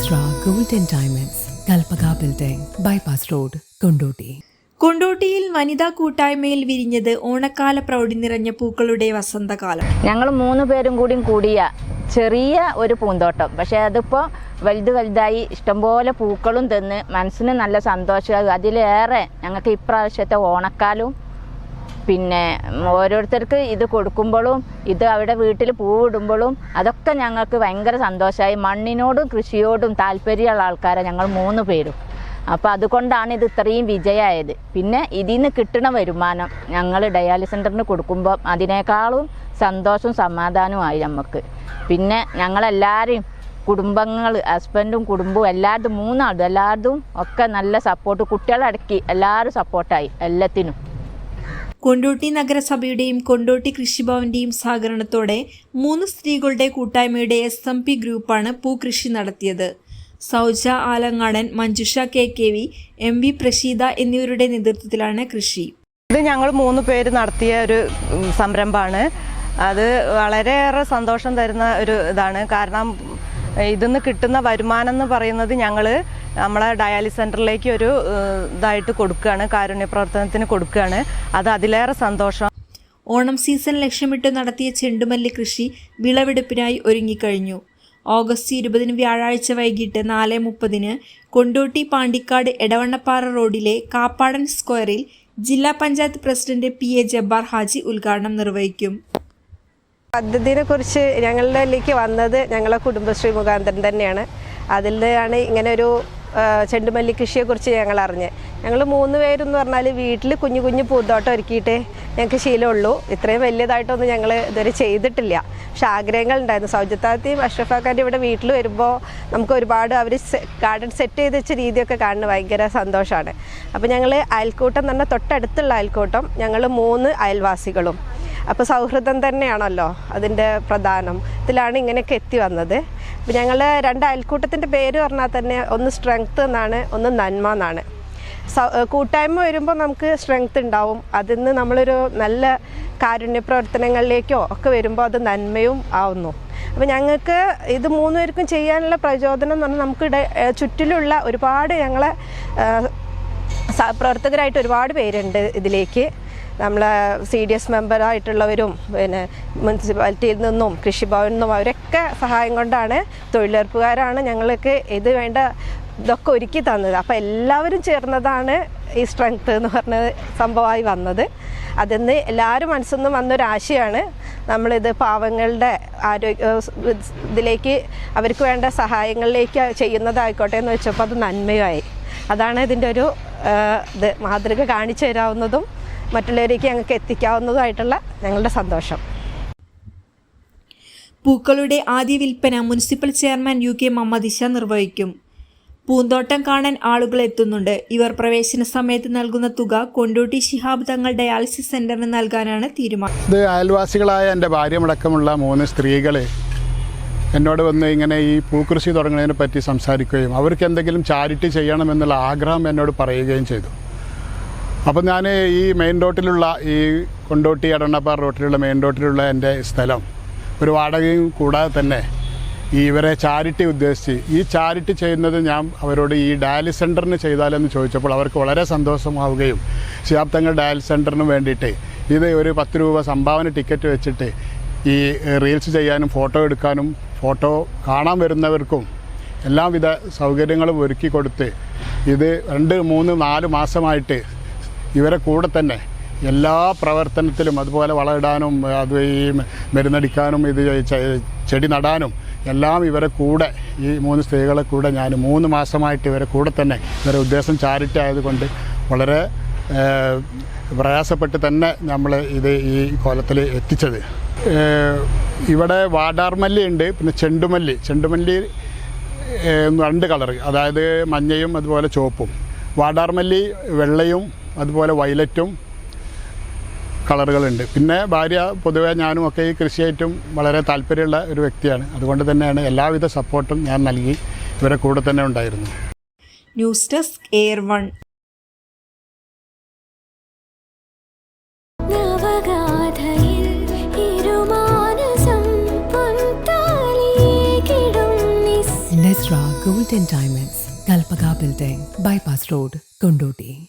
Nesra Gold and Diamonds, Kalpaka Building, Bypass Road, Kondoti. കൊണ്ടോട്ടിയിൽ വനിതാ കൂട്ടായ്മയിൽ വിരിഞ്ഞത് ഓണക്കാല പ്രൗഢി നിറഞ്ഞ പൂക്കളുടെ വസന്തകാലം. ഞങ്ങൾ 3 പേരും കൂടിയ ചെറിയ ഒരു പൂന്തോട്ടം, പക്ഷേ അതിപ്പോൾ വലുതായി ഇഷ്ടംപോലെ പൂക്കളും തന്ന് മനസ്സിന് നല്ല സന്തോഷമാകും. അതിലേറെ ഞങ്ങൾക്ക് ഇപ്രാവശ്യത്തെ ഓണക്കാലവും പിന്നെ ഓരോരുത്തർക്ക് ഇത് കൊടുക്കുമ്പോഴും ഇത് അവിടെ വീട്ടിൽ പൂവിടുമ്പോഴും അതൊക്കെ ഞങ്ങൾക്ക് ഭയങ്കര സന്തോഷമായി. മണ്ണിനോടും കൃഷിയോടും താല്പര്യമുള്ള ആൾക്കാരാണ് ഞങ്ങൾ 3 പേരും. അപ്പോൾ അതുകൊണ്ടാണ് ഇത് ഇത്രയും വിജയമായത്. പിന്നെ ഇതിൽ നിന്ന് കിട്ടുന്ന വരുമാനം ഞങ്ങൾ ഡയാലിസിസ് സെൻ്ററിന് കൊടുക്കുമ്പോൾ അതിനേക്കാളും സന്തോഷവും സമാധാനവുമായി നമുക്ക്. പിന്നെ ഞങ്ങളെല്ലാവരും കുടുംബങ്ങൾ, ഹസ്ബൻഡും കുടുംബവും എല്ലാവരും 3 ആളും എല്ലാവരും ഒക്കെ നല്ല സപ്പോർട്ട്, കുട്ടികളടക്കി എല്ലാവരും സപ്പോർട്ടായി എല്ലാത്തിനും. കൊണ്ടോട്ടി നഗരസഭയുടെയും കൊണ്ടോട്ടി കൃഷിഭവന്റെയും സഹകരണത്തോടെ 3 സ്ത്രീകളുടെ കൂട്ടായ്മയുടെ SMP ഗ്രൂപ്പാണ് പൂക്കൃഷി നടത്തിയത്. സൗജ ആലങ്ങാടൻ, മഞ്ജുഷ KKV, MV പ്രശീത എന്നിവരുടെ നേതൃത്വത്തിലാണ് കൃഷി. ഇത് ഞങ്ങൾ 3 പേര് നടത്തിയ ഒരു സംരംഭമാണ്. അത് വളരെയേറെ സന്തോഷം തരുന്ന ഒരു ഇതാണ്. കാരണം ഇതിന്ന് കിട്ടുന്ന വരുമാനം എന്ന് പറയുന്നത് ഞങ്ങൾ നമ്മളെ ഡയാലിസിസ് സെൻ്ററിലേക്ക് ഒരു ഇതായിട്ട് കൊടുക്കുകയാണ്, കാരുണ്യ പ്രവർത്തനത്തിന് കൊടുക്കുകയാണ്. അത് അതിലേറെ സന്തോഷം. ഓണം സീസൺ ലക്ഷ്യമിട്ട് നടത്തിയ ചെണ്ടുമല്ലി കൃഷി വിളവെടുപ്പിനായി ഒരുങ്ങിക്കഴിഞ്ഞു. ഓഗസ്റ്റ് 20 വ്യാഴാഴ്ച വൈകിട്ട് 4:30 കൊണ്ടോട്ടി പാണ്ടിക്കാട് എടവണ്ണപ്പാറ റോഡിലെ കാപ്പാടൻ സ്ക്വയറിൽ ജില്ലാ പഞ്ചായത്ത് പ്രസിഡന്റ് PA ജബ്ബാർ ഹാജി ഉദ്ഘാടനം നിർവഹിക്കും. പദ്ധതിയെ കുറിച്ച് ഞങ്ങളിലേക്ക് വന്നത് ഞങ്ങളെ കുടുംബശ്രീ മുഖാന്തരം തന്നെയാണ്. അതിലാണ് ഇങ്ങനെ ഒരു ചെണ്ടുമല്ലി കൃഷിയെക്കുറിച്ച് ഞങ്ങൾ അറിഞ്ഞത്. ഞങ്ങൾ 3 പേരെന്ന് പറഞ്ഞാൽ വീട്ടിൽ കുഞ്ഞു പൂന്തോട്ടം ഒരുക്കിയിട്ടേ ഞങ്ങൾക്ക് ശീലമുള്ളൂ. ഇത്രയും വലിയതായിട്ടൊന്നും ഞങ്ങൾ ഇതുവരെ ചെയ്തിട്ടില്ല. പക്ഷെ ആഗ്രഹങ്ങൾ ഉണ്ടായിരുന്നു. സൗജത്താത്തിയും അഷ്റഫാക്കാൻ്റെ ഇവിടെ വീട്ടിൽ വരുമ്പോൾ നമുക്ക് ഒരുപാട് അവർ ഗാർഡൻ സെറ്റ് ചെയ്ത് വെച്ച രീതിയൊക്കെ കാണുന്നത് ഭയങ്കര സന്തോഷമാണ്. അപ്പോൾ ഞങ്ങൾ അയൽക്കൂട്ടം എന്ന് പറഞ്ഞാൽ തൊട്ടടുത്തുള്ള അയൽക്കൂട്ടം, ഞങ്ങൾ 3 അയൽവാസികളും. അപ്പോൾ സൗഹൃദം തന്നെയാണല്ലോ അതിൻ്റെ പ്രധാനം. ഇതിലാണ് ഇങ്ങനെയൊക്കെ എത്തി വന്നത്. അപ്പോൾ ഞങ്ങൾ 2 അയൽക്കൂട്ടത്തിൻ്റെ പേര് പറഞ്ഞാൽ തന്നെ ഒന്ന് സ്ട്രെങ്ത്ത് എന്നാണ്, ഒന്ന് നന്മ എന്നാണ്. കൂട്ടായ്മ വരുമ്പോൾ നമുക്ക് സ്ട്രെങ്ത്ത് ഉണ്ടാവും. അതിൽ നിന്ന് നമ്മളൊരു നല്ല കാരുണ്യ പ്രവർത്തനങ്ങളിലേക്കോ ഒക്കെ വരുമ്പോൾ അത് നന്മയും ആവുന്നു. അപ്പോൾ ഞങ്ങൾക്ക് ഇത് 3 പേർക്കും ചെയ്യാനുള്ള പ്രചോദനം എന്ന് പറഞ്ഞാൽ നമുക്ക് ചുറ്റിലുള്ള ഒരുപാട് ഞങ്ങളെ പ്രവർത്തകരായിട്ട് ഒരുപാട് പേരുണ്ട് ഇതിലേക്ക്. നമ്മളെ CDS മെമ്പറായിട്ടുള്ളവരും പിന്നെ മുനിസിപ്പാലിറ്റിയിൽ നിന്നും കൃഷിഭവനിൽ നിന്നും അവരൊക്കെ സഹായം കൊണ്ടാണ്, തൊഴിലുറപ്പുകാരാണ് ഞങ്ങൾക്ക് ഇത് വേണ്ട ഇതൊക്കെ ഒരുക്കി തന്നത്. അപ്പോൾ എല്ലാവരും ചേർന്നതാണ് ഈ സ്ട്രെങ്ത്ത് എന്ന് പറഞ്ഞ സംഭവമായി വന്നത്. അതിന്ന് എല്ലാവരും മനസ്സിൽ നിന്നും വന്നൊരാശയമാണ് നമ്മളിത് പാവങ്ങളുടെ ഇതിലേക്ക് അവർക്ക് വേണ്ട സഹായങ്ങളിലേക്ക് ചെയ്യുന്നതായിക്കോട്ടെ എന്ന് വെച്ചപ്പോൾ അത് നന്മയായി. അതാണ് ഇതിൻ്റെ ഒരു ഇത് മാതൃക കാണിച്ചു തരാവുന്നതും മറ്റുള്ളവരേക്ക് ഞങ്ങൾക്ക് എത്തിക്കാവുന്നതുമായിട്ടുള്ള ഞങ്ങളുടെ സന്തോഷം. പൂക്കളുടെ ആദ്യ വിൽപ്പന municipal chairman UK Muhammad Isha നിർവഹിക്കും. പൂന്തോട്ടം കാണാൻ ആളുകൾ എത്തുന്നുണ്ട്. ഇവർ പ്രവേശന സമയത്ത് നൽകുന്ന തുക കൊണ്ടോട്ടി ശിഹാബ് തങ്ങൾ ഡയാലിസിസ് സെന്ററിന് നൽകാനാണ് തീരുമാനം. ഇത് അയൽവാസികളായ എൻ്റെ ഭാര്യമടക്കമുള്ള 3 സ്ത്രീകൾ എന്നോട് വന്ന് ഇങ്ങനെ ഈ പൂക്കൃഷി തുടങ്ങുന്നതിനെ പറ്റി സംസാരിക്കുകയും അവർക്ക് എന്തെങ്കിലും ചാരിറ്റി ചെയ്യണമെന്നുള്ള ആഗ്രഹം എന്നോട് പറയുകയും ചെയ്തു. അപ്പോൾ ഞാൻ ഈ മെയിൻ റോട്ടിലുള്ള ഈ കൊണ്ടോട്ടി എടവണ്ണപ്പാറ റോട്ടിലുള്ള മെയിൻ റോട്ടിലുള്ള എൻ്റെ സ്ഥലം ഒരു വാടകയും കൂടാതെ തന്നെ ഇവരെ ചാരിറ്റി ഉദ്ദേശിച്ച് ഈ ചാരിറ്റി ചെയ്യുന്നത് ഞാൻ അവരോട് ഈ ഡയാലിസിസ് സെൻ്ററിന് ചെയ്താലെന്ന് ചോദിച്ചപ്പോൾ അവർക്ക് വളരെ സന്തോഷമാവുകയും ശിഹാബ് തങ്ങൾ ഡയാലിസിസ് സെൻ്ററിന് വേണ്ടിയിട്ട് ഇത് ഒരു 10 രൂപ സംഭാവന ടിക്കറ്റ് വെച്ചിട്ട് ഈ റീൽസ് ചെയ്യാനും ഫോട്ടോ എടുക്കാനും ഫോട്ടോ കാണാൻ വരുന്നവർക്കും എല്ലാവിധ സൗകര്യങ്ങളും ഒരുക്കി കൊടുത്ത് ഇത് 2, 3, 4 മാസമായിട്ട് ഇവരെ കൂടെ തന്നെ എല്ലാ പ്രവർത്തനത്തിലും, അതുപോലെ വളമിടാനും അത് ഈ മരുന്നടിക്കാനും ഇത് ചെടി നടാനും എല്ലാം ഇവരെ കൂടെ ഈ 3 സ്ത്രീകളെ കൂടെ ഞാൻ 3 മാസമായിട്ട് ഇവരെ കൂടെ തന്നെ, ഇവരെ ഉദ്ദേശം ചാരിറ്റി ആയതുകൊണ്ട് വളരെ പ്രയാസപ്പെട്ട് തന്നെ നമ്മൾ ഇത് ഈ കോലത്തിൽ എത്തിച്ചത്. ഇവിടെ വാടാർമല്ലി ഉണ്ട്, പിന്നെ ചെണ്ടുമല്ലി 2 കളർ, അതായത് മഞ്ഞയും അതുപോലെ ചുവപ്പും. വാടാർമല്ലി വെള്ളയും അതുപോലെ വയലറ്റും കളറുകളുണ്ട്. പിന്നെ ഭാര്യ പൊതുവെ ഞാനും ഒക്കെ ഈ കൃഷിയായിട്ടും വളരെ താല്പര്യമുള്ള ഒരു വ്യക്തിയാണ്. അതുകൊണ്ട് തന്നെയാണ് എല്ലാവിധ സപ്പോർട്ടും ഞാൻ നൽകി ഇവരെ കൂടെ തന്നെ ഉണ്ടായിരുന്നു. News desk air 1. Nesra Gold and Diamonds, Kalpaga Building, Bypass Road, Kondoti.